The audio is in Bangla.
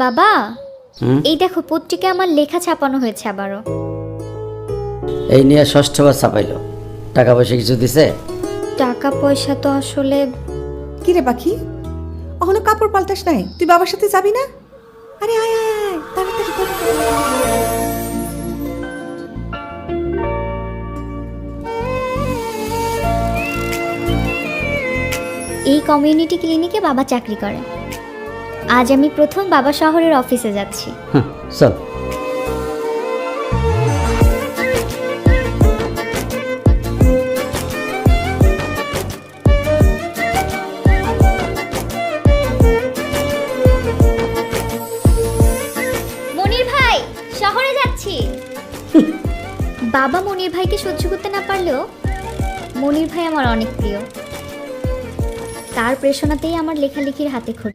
বাবা, এই দেখো পত্রিকায় আমার লেখা ছাপানো হয়েছে আবারও। এই নিয়ে ষষ্ঠবার ছাপাইলো। টাকা পয়সা কিছু দিছে? টাকা পয়সা তো আসলে কি রে পাখি, এখনো কাপড় পাল্টাস নাই? তুই বাবার সাথে যাবি না? আরে আয় আয় আয়, তাড়াতাড়ি তাড়াতাড়ি। এই কমিউনিটি ক্লিনিকে বাবা চাকরি করে। আজ আমি প্রথম বাবা শহরের অফিসে যাচ্ছি। চল। মনির ভাই, শহরে যাচ্ছি। বাবা মনির ভাইকে সহ্য করতে না পারলেও মনির ভাই আমার অনেক প্রিয়। তার প্রেরণাতেই আমার লেখালেখির হাতে খড়ি।